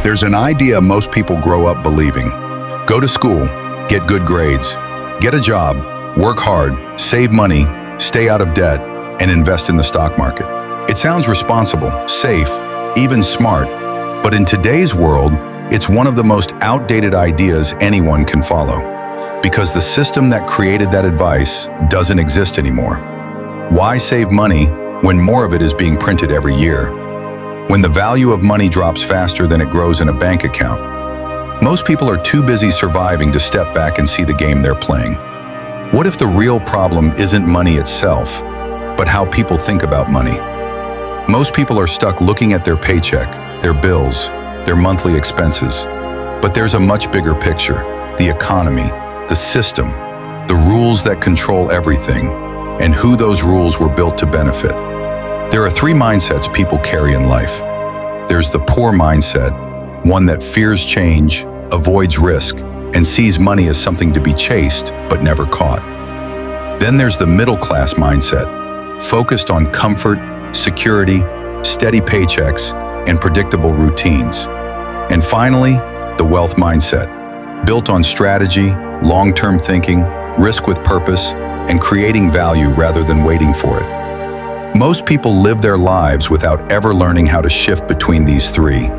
There's an idea most people grow up believing. Go to school, get good grades, get a job, work hard, save money, stay out of debt, and invest in the stock market. It sounds responsible, safe, even smart, but in today's world, it's one of the most outdated ideas anyone can follow, because the system that created that advice doesn't exist anymore. Why save money when more of it is being printed every year? When the value of money drops faster than it grows in a bank account, most people are too busy surviving to step back and see the game they're playing. What if the real problem isn't money itself, but how people think about money? Most people are stuck looking at their paycheck, their bills, their monthly expenses. But there's a much bigger picture: the economy, the system, the rules that control everything, and who those rules were built to benefit. There are three mindsets people carry in life. There's the poor mindset, one that fears change, avoids risk, and sees money as something to be chased but never caught. Then there's the middle-class mindset, focused on comfort, security, steady paychecks, and predictable routines. And finally, the wealth mindset, built on strategy, long-term thinking, risk with purpose, and creating value rather than waiting for it. Most people live their lives without ever learning how to shift between these three,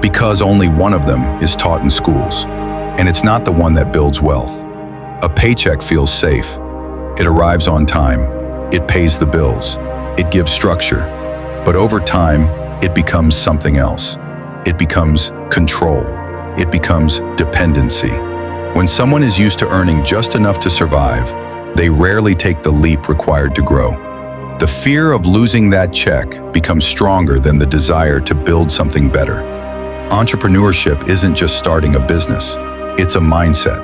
because only one of them is taught in schools, and it's not the one that builds wealth. A paycheck feels safe. It arrives on time. It pays the bills. It gives structure. But over time, it becomes something else. It becomes control. It becomes dependency. When someone is used to earning just enough to survive, they rarely take the leap required to grow. The fear of losing that check becomes stronger than the desire to build something better. Entrepreneurship isn't just starting a business. It's a mindset.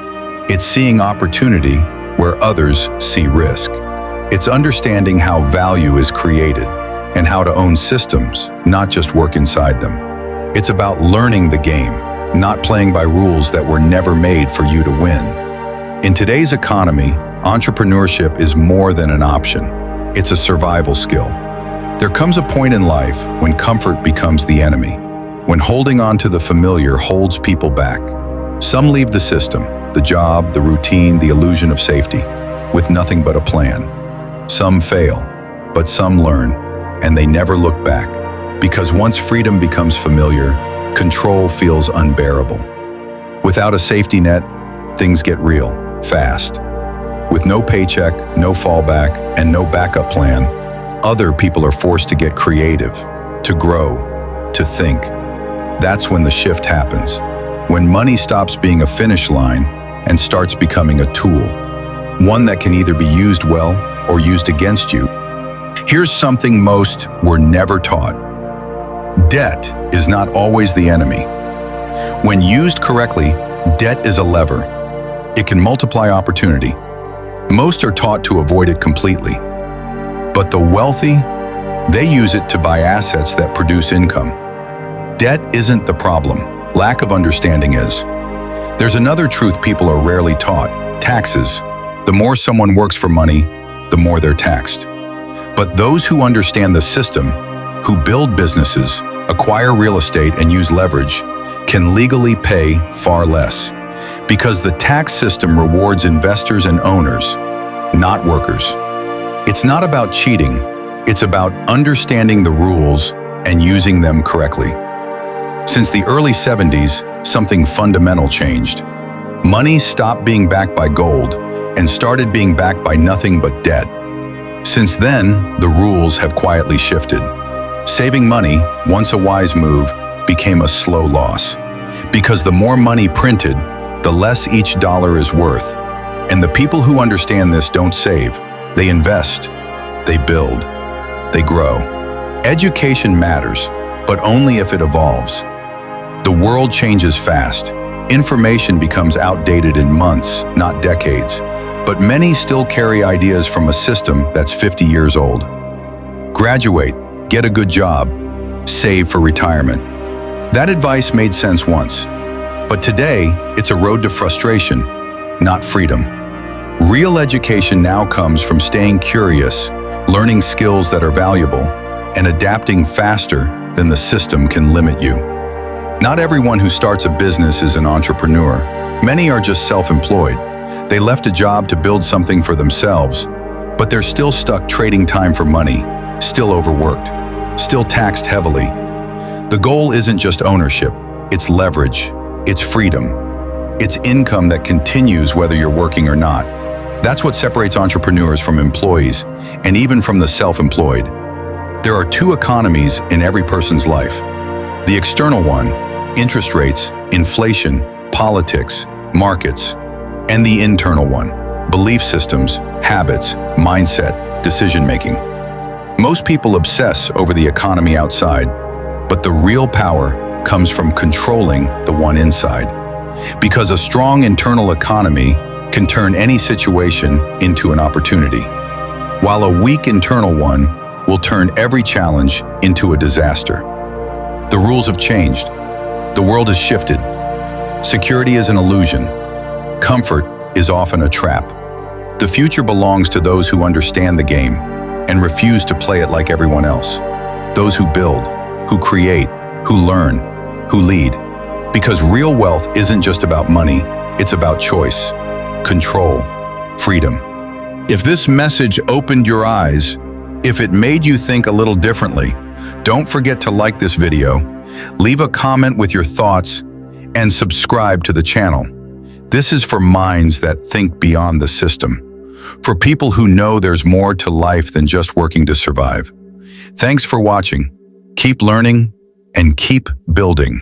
It's seeing opportunity where others see risk. It's understanding how value is created and how to own systems, not just work inside them. It's about learning the game, not playing by rules that were never made for you to win. In today's economy, entrepreneurship is more than an option. It's a survival skill. There comes a point in life when comfort becomes the enemy, when holding on to the familiar holds people back. Some leave the system, the job, the routine, the illusion of safety, with nothing but a plan. Some fail, but some learn, and they never look back, because once freedom becomes familiar, control feels unbearable. Without a safety net, things get real, fast. With no paycheck, no fallback, and no backup plan, other people are forced to get creative, to grow, to think. That's when the shift happens, when money stops being a finish line and starts becoming a tool, one that can either be used well or used against you. Here's something most were never taught. Debt is not always the enemy. When used correctly, debt is a lever. It can multiply opportunity. Most are taught to avoid it completely. But the wealthy, they use it to buy assets that produce income. Debt isn't the problem. Lack of understanding is. There's another truth people are rarely taught: taxes. The more someone works for money, the more they're taxed. But those who understand the system, who build businesses, acquire real estate, and use leverage, can legally pay far less. Because the tax system rewards investors and owners, not workers. It's not about cheating, it's about understanding the rules and using them correctly. Since the early 70s, something fundamental changed. Money stopped being backed by gold and started being backed by nothing but debt. Since then, the rules have quietly shifted. Saving money, once a wise move, became a slow loss. Because the more money printed, the less each dollar is worth. And the people who understand this don't save. They invest, they build, they grow. Education matters, but only if it evolves. The world changes fast. Information becomes outdated in months, not decades. But many still carry ideas from a system that's 50 years old. Graduate, get a good job, save for retirement. That advice made sense once. But today, it's a road to frustration, not freedom. Real education now comes from staying curious, learning skills that are valuable, and adapting faster than the system can limit you. Not everyone who starts a business is an entrepreneur. Many are just self-employed. They left a job to build something for themselves, but they're still stuck trading time for money, still overworked, still taxed heavily. The goal isn't just ownership, it's leverage, it's freedom, it's income that continues whether you're working or not. That's what separates entrepreneurs from employees, and even from the self-employed. There are two economies in every person's life. The external one, interest rates, inflation, politics, markets, and the internal one, belief systems, habits, mindset, decision-making. Most people obsess over the economy outside, but the real power comes from controlling the one inside. Because a strong internal economy can turn any situation into an opportunity, while a weak internal one will turn every challenge into a disaster. The rules have changed. The world has shifted. Security is an illusion. Comfort is often a trap. The future belongs to those who understand the game and refuse to play it like everyone else. Those who build, who create, who learn, who lead. Because real wealth isn't just about money, it's about choice, control, freedom. If this message opened your eyes, if it made you think a little differently, don't forget to like this video, leave a comment with your thoughts, and subscribe to the channel. This is for minds that think beyond the system, for people who know there's more to life than just working to survive. Thanks for watching. Keep learning and keep building.